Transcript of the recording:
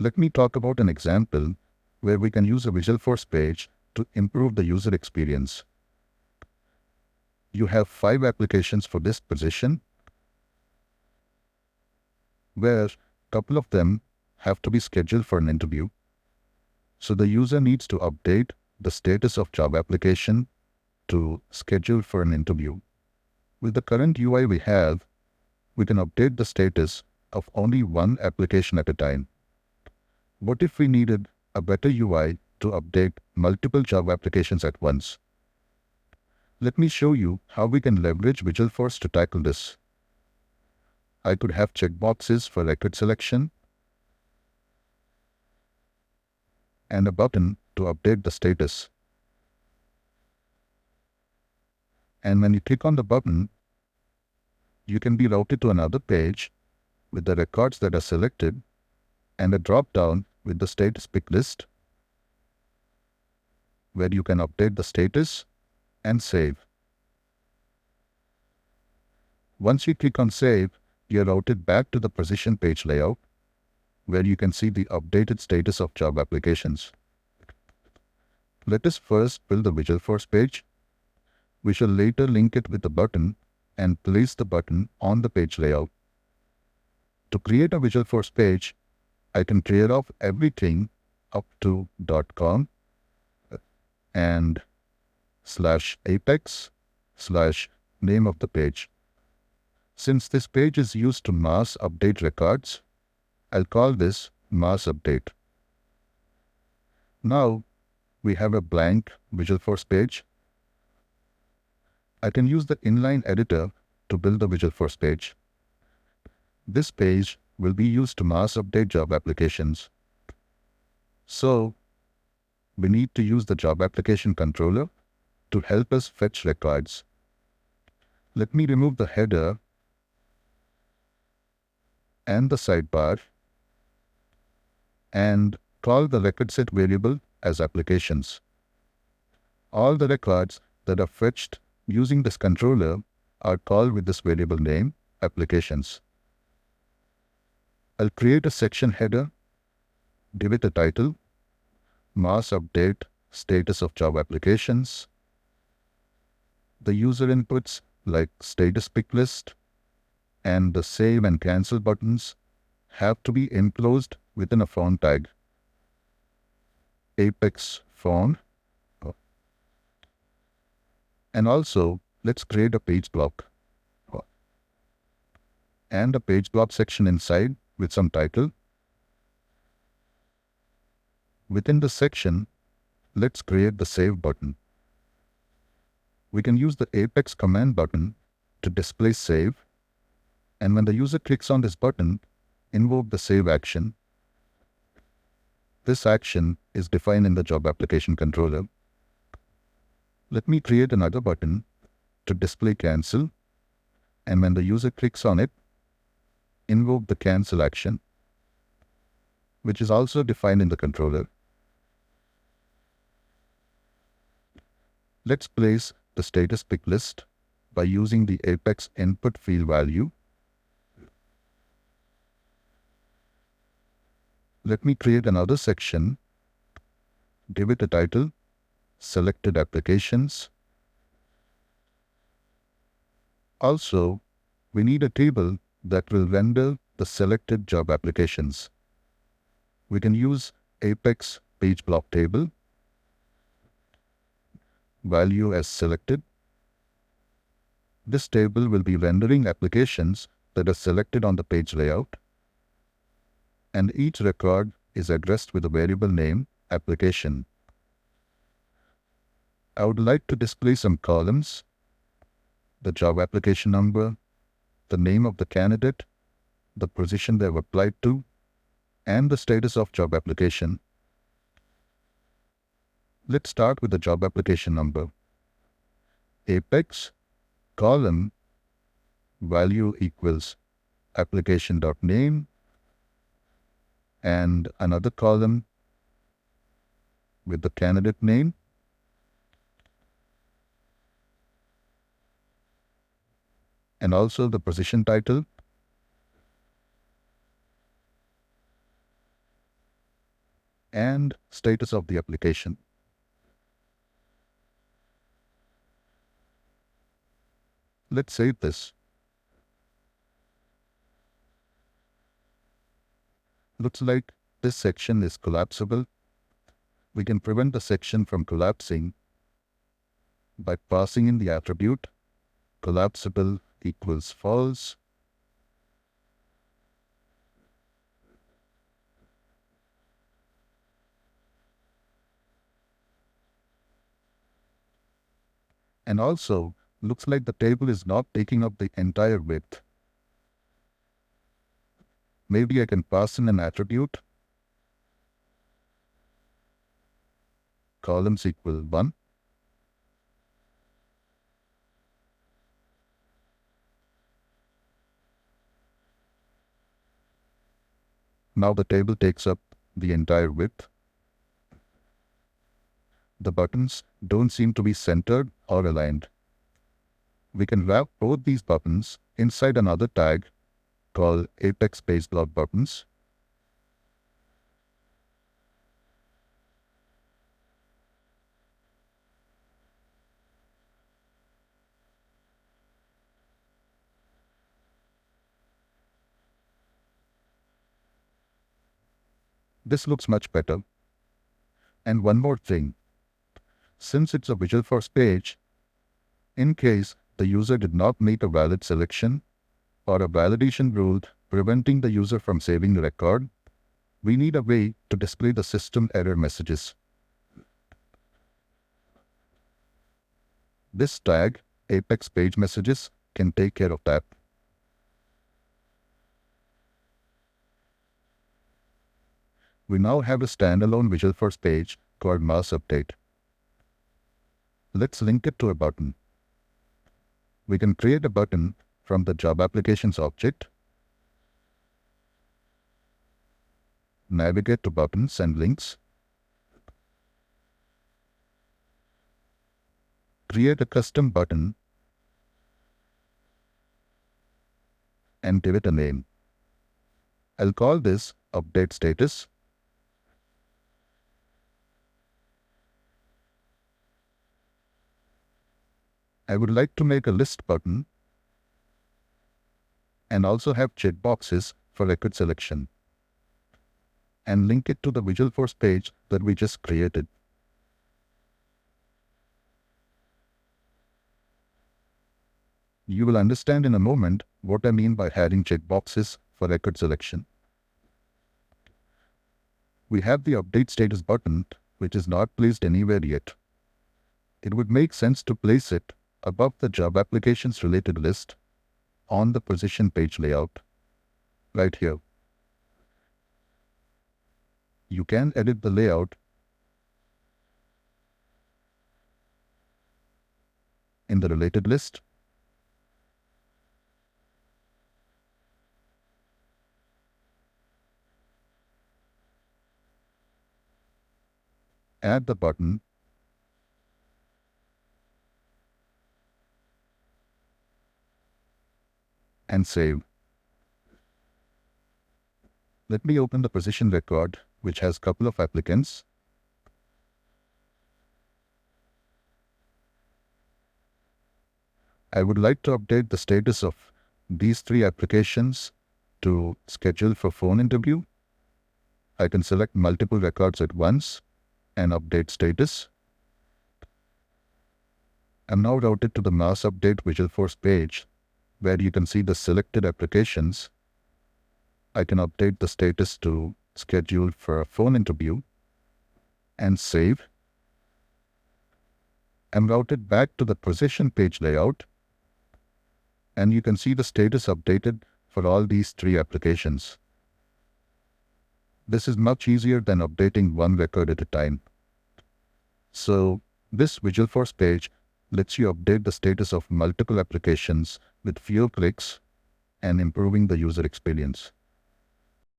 Let me talk about an example where we can use a Visualforce page to improve the user experience. You have 5 applications for this position, where a couple of them have to be scheduled for an interview. So the user needs to update the status of job application to schedule for an interview. With the current UI we have, we can update the status of only one application at a time. What if we needed a better UI to update multiple job applications at once? Let me show you how we can leverage Visualforce to tackle this. I could have checkboxes for record selection and a button to update the status. And when you click on the button, you can be routed to another page with the records that are selected and a drop-down with the status pick list, where you can update the status and save. Once you click on Save, you are routed back to the position page layout, where you can see the updated status of job applications. Let us first build the Visualforce page. We shall later link it with the button and place the button on the page layout. To create a Visualforce page, I can clear off everything up to .com and /apex/name of the page. Since this page is used to mass update records, I'll call this mass update. Now we have a blank Visualforce page. I can use the inline editor to build the Visualforce page. This page will be used to mass update job applications. So we need to use the job application controller to help us fetch records. Let me remove the header and the sidebar and call the record set variable as applications. All the records that are fetched using this controller are called with this variable name, applications. I'll create a section header, give it a title, mass update status of job applications. The user inputs like status pick list and the save and cancel buttons have to be enclosed within a font tag. Apex font. And also, let's create a page block and a page block section inside with some title. Within the section, let's create the save button. We can use the Apex command button to display save, and when the user clicks on this button, invoke the save action. This action is defined in the job application controller. Let me create another button to display cancel, and when the user clicks on it, invoke the cancel action, which is also defined in the controller. Let's place the status pick list by using the Apex input field value. Let me create another section, give it a title, selected applications. Also, we need a table that will render the selected job applications. We can use Apex page block table, value as selected. This table will be rendering applications that are selected on the page layout, and each record is addressed with a variable name, application. I would like to display some columns: the job application number, the name of the candidate, the position they have applied to, and the status of job application. Let's start with the job application number. Apex, column, value equals application.name, and another column with the candidate name, and also the position title. and status of the application. Let's save this. Looks like this section is collapsible. We can prevent the section from collapsing by passing in the attribute collapsible equals false. And also, looks like the table is not taking up the entire width. Maybe I can pass in an attribute columns equal 1. Now the table takes up the entire width. The buttons don't seem to be centered or aligned. We can wrap both these buttons inside another tag called Apex Page Block Buttons. This looks much better. And one more thing. Since it's a Visualforce page, in case the user did not make a valid selection or a validation rule preventing the user from saving the record, we need a way to display the system error messages. This tag, Apex Page Messages, can take care of that. We now have a standalone Visualforce page called Mass Update. Let's link it to a button. We can create a button from the Job Applications object, navigate to Buttons and Links, create a custom button, and give it a name. I'll call this Update Status. I would like to make a list button and also have checkboxes for record selection, and link it to the Visualforce page that we just created. You will understand in a moment what I mean by adding checkboxes for record selection. We have the Update Status button, which is not placed anywhere yet. It would make sense to place it above the Job Applications related list on the position page layout, right here. You can edit the layout in the related list. Add the button and save. Let me open the position record, which has a couple of applicants. I would like to update the status of these 3 applications to schedule for phone interview. I can select multiple records at once and update status. I'm now routed to the Mass Update Visualforce page, where you can see the selected applications. I can update the status to schedule for a phone interview and save. I'm routed back to the position page layout, and you can see the status updated for all these 3 applications. This is much easier than updating one record at a time. So, this Visualforce page lets you update the status of multiple applications with fewer clicks and improving the user experience.